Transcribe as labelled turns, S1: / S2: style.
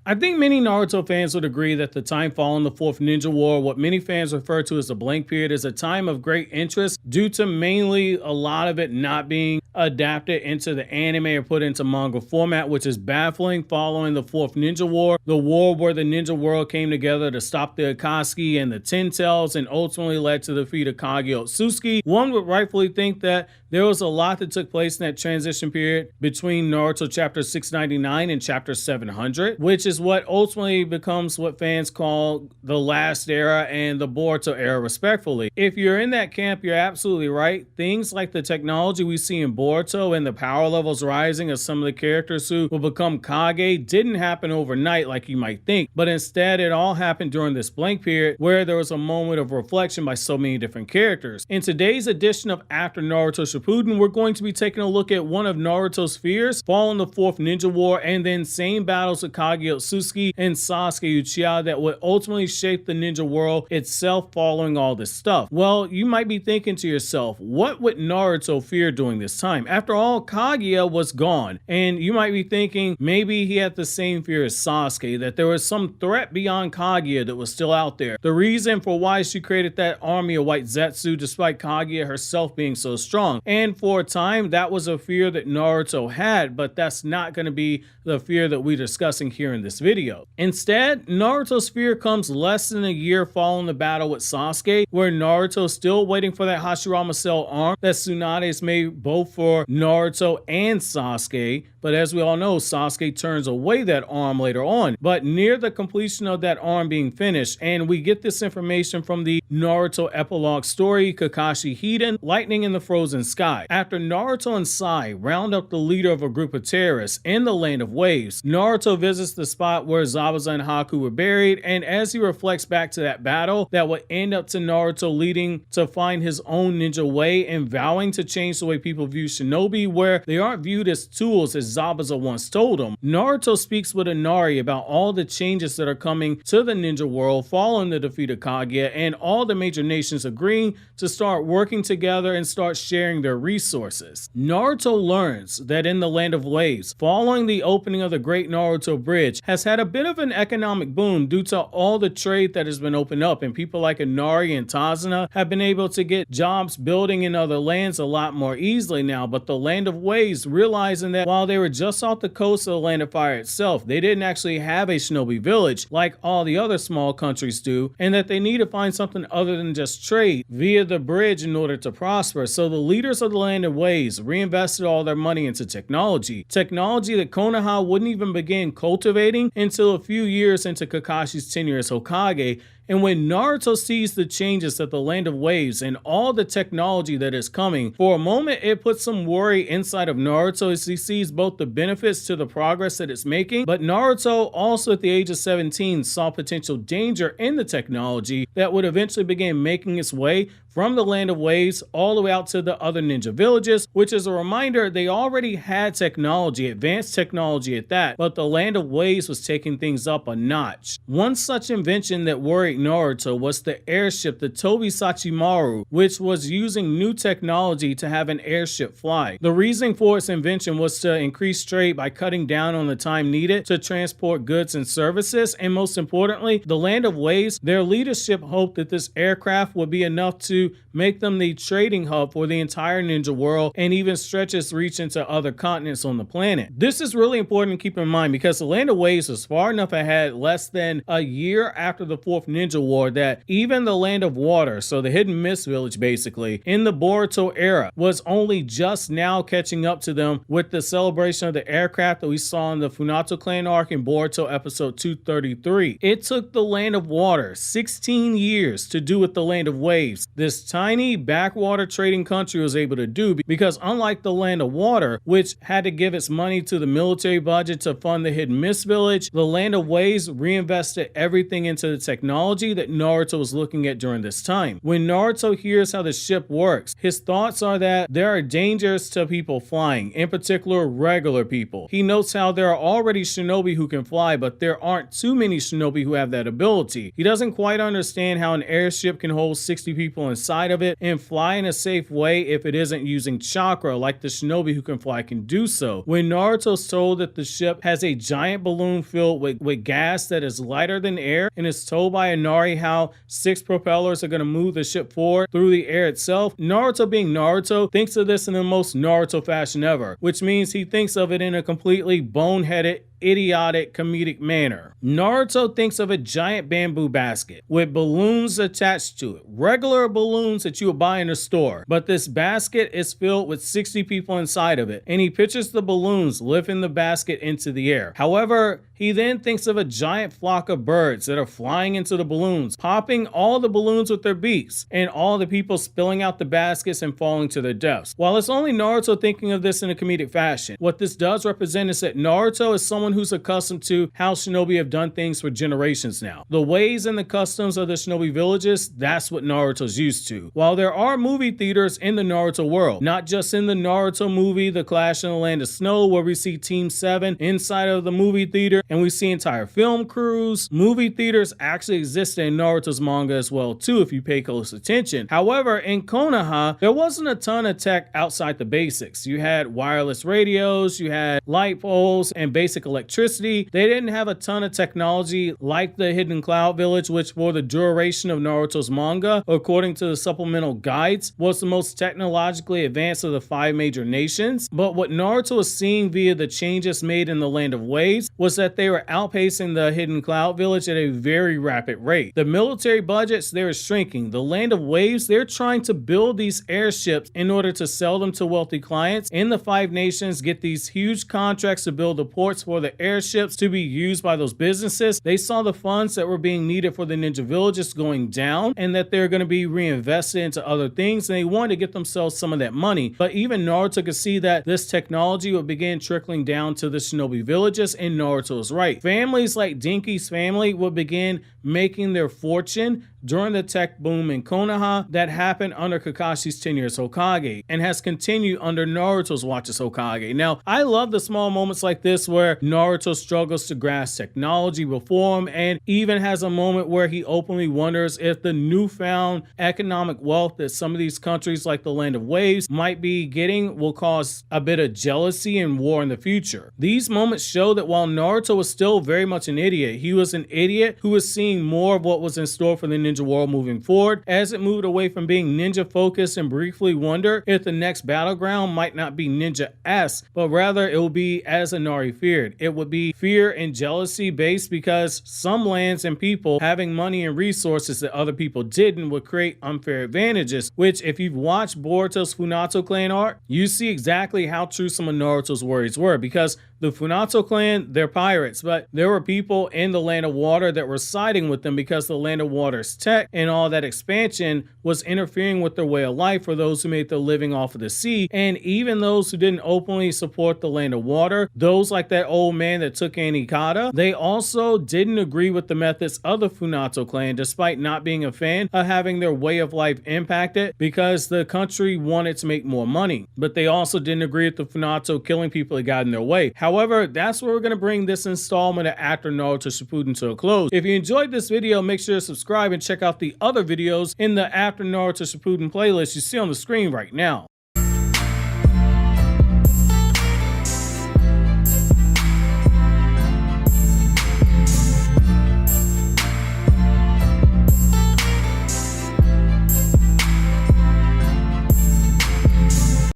S1: I think many Naruto fans would agree that the time following the Fourth Ninja War, what many fans refer to as the blank period, is a time of great interest due to mainly a lot of it not being adapted into the anime or put into manga format, which is baffling following the Fourth Ninja War, the war where the ninja world came together to stop the Akatsuki and the Ten Tails and ultimately led to the defeat of Kaguya Otsutsuki. One would rightfully think that there was a lot that took place in that transition period between Naruto chapter 699 and chapter 700, which is what ultimately becomes what fans call the last era and the Boruto era respectfully. If you're in that camp, you're absolutely right. Things like the technology we see in Boruto and the power levels rising of some of the characters who will become Kage didn't happen overnight like you might think, but instead it all happened during this blank period where there was a moment of reflection by so many different characters. In today's edition of After Naruto Shippuden, we're going to be taking a look at one of Naruto's fears following the Fourth Ninja War and then same battles with Kaguya Otsutsuki and Sasuke Uchiha that would ultimately shape the ninja world itself following all this stuff. Well, you might be thinking to yourself, what would Naruto fear during this time? After all, Kaguya was gone, and you might be thinking maybe he had the same fear as Sasuke, that there was some threat beyond Kaguya that was still out there. The reason for why she created that army of white Zetsu despite Kaguya herself being so strong. And for a time, that was a fear that Naruto had, but that's not going to be the fear that we're discussing here in this video. Instead, Naruto's fear comes less than a year following the battle with Sasuke, where Naruto's still waiting for that Hashirama Cell arm that Tsunade's made both for Naruto and Sasuke. But as we all know, Sasuke turns away that arm later on. But near the completion of that arm being finished, and we get this information from the Naruto epilogue story, Kakashi Hiden, Lightning in the Frozen Sky. After Naruto and Sai round up the leader of a group of terrorists in the Land of Waves, Naruto visits the spot where Zabuza and Haku were buried, and as he reflects back to that battle that would end up to Naruto leading to find his own ninja way and vowing to change the way people view shinobi, where they aren't viewed as tools as Zabuza once told him, Naruto speaks with Inari about all the changes that are coming to the ninja world following the defeat of Kaguya, and all the major nations agreeing to start working together and start sharing their resources. Naruto learns that in the Land of Waves, following the opening of the Great Naruto Bridge, has had a bit of an economic boom due to all the trade that has been opened up, and people like Inari and Tazuna have been able to get jobs building in other lands a lot more easily now. But the Land of Waves, realizing that while they were just off the coast of the Land of Fire itself, they didn't actually have a shinobi village like all the other small countries do, and that they need to find something other than just trade via the bridge in order to prosper. So the leaders of the Land of Waves reinvested all their money into technology that Konoha wouldn't even begin cultivating until a few years into Kakashi's tenure as Hokage. And when Naruto sees the changes at the Land of Waves and all the technology that is coming, for a moment it puts some worry inside of Naruto as he sees both the benefits to the progress that it's making, but Naruto also at the age of 17 saw potential danger in the technology that would eventually begin making its way from the Land of Waves all the way out to the other ninja villages, which is a reminder they already had technology, advanced technology at that, but the Land of Waves was taking things up a notch. One such invention that worried Naruto was the airship, the Tobi Sachimaru, which was using new technology to have an airship fly. The reason for its invention was to increase trade by cutting down on the time needed to transport goods and services, and most importantly, the Land of Waves, their leadership hoped that this aircraft would be enough to make them the trading hub for the entire ninja world and even stretch its reach into other continents on the planet. This is really important to keep in mind because the Land of Waves was far enough ahead, less than a year after the Fourth Ninja War, that even the Land of Water, so the Hidden Mist village basically, in the Boruto era, was only just now catching up to them with the celebration of the aircraft that we saw in the Funato Clan arc in Boruto episode 233. It took the Land of Water 16 years to do what the Land of Waves, this tiny backwater trading country, was able to do, because unlike the Land of Water, which had to give its money to the military budget to fund the Hidden Mist village, the Land of Waves reinvested everything into the technology that Naruto was looking at during this time. When Naruto hears how the ship works, his thoughts are that there are dangers to people flying, in particular regular people. He notes how there are already shinobi who can fly, but there aren't too many shinobi who have that ability. He doesn't quite understand how an airship can hold 60 people in inside of it and fly in a safe way if it isn't using chakra, like the shinobi who can fly can do so. When Naruto's told that the ship has a giant balloon filled with gas that is lighter than air and is told by Inari how 6 propellers are going to move the ship forward through the air itself, Naruto, being Naruto, thinks of this in the most Naruto fashion ever, which means he thinks of it in a completely boneheaded, idiotic, comedic manner. Naruto thinks of a giant bamboo basket with balloons attached to it, regular balloons that you would buy in a store, but this basket is filled with 60 people inside of it, and he pictures the balloons lifting the basket into the air. However, he then thinks of a giant flock of birds that are flying into the balloons, popping all the balloons with their beaks, and all the people spilling out the baskets and falling to their deaths. While it's only Naruto thinking of this in a comedic fashion, what this does represent is that Naruto is someone who's accustomed to how shinobi have done things for generations now. The ways and the customs of the shinobi villages, that's what Naruto's used to. While there are movie theaters in the Naruto world, not just in the Naruto movie, The Clash in the Land of Snow, where we see Team 7 inside of the movie theater, and we see entire film crews, movie theaters actually exist in Naruto's manga as well too, if you pay close attention. However, in Konoha, there wasn't a ton of tech outside the basics. You had wireless radios, you had light poles, and basic electricity. They didn't have a ton of technology like the Hidden Cloud Village, which for the duration of Naruto's manga, according to the supplemental guides, was the most technologically advanced of the 5 major nations. But what Naruto was seeing via the changes made in the Land of Waves was that they were outpacing the Hidden Cloud Village at a very rapid rate. The military budgets, they were shrinking. The Land of Waves, they're trying to build these airships in order to sell them to wealthy clients. In the 5 nations, get these huge contracts to build the ports for the airships to be used by those businesses. They saw the funds that were being needed for the ninja villages going down and that they're going to be reinvested into other things, and they wanted to get themselves some of that money. But even Naruto could see that this technology would begin trickling down to the shinobi villages, and Naruto was right. Families like Dinky's family would begin making their fortune during the tech boom in Konoha that happened under Kakashi's tenure as Hokage and has continued under Naruto's watch as Hokage. Now, I love the small moments like this where Naruto struggles to grasp technology before him and even has a moment where he openly wonders if the newfound economic wealth that some of these countries like the Land of Waves might be getting will cause a bit of jealousy and war in the future. These moments show that while Naruto was still very much an idiot, he was an idiot who was seeing more of what was in store for the ninja world moving forward, as it moved away from being ninja focused and briefly wonder if the next battleground might not be ninja-esque, but rather it will be as Inari feared. It would be fear and jealousy based because some lands and people having money and resources that other people didn't would create unfair advantages, which if you've watched Boruto's Funato clan arc, you see exactly how true some of Naruto's worries were, because the Funato clan, they're pirates, but there were people in the Land of Water that were siding with them because the Land of Water's tech and all that expansion was interfering with their way of life for those who made their living off of the sea. And even those who didn't openly support the Land of Water, those like that old man that took Anikata, they also didn't agree with the methods of the Funato clan, despite not being a fan of having their way of life impacted because the country wanted to make more money. But they also didn't agree with the Funato killing people that got in their way. However, that's where we're going to bring this installment of After Naruto Shippuden to a close. If you enjoyed this video, make sure to subscribe and check out the other videos in the After Naruto Shippuden playlist you see on the screen right now.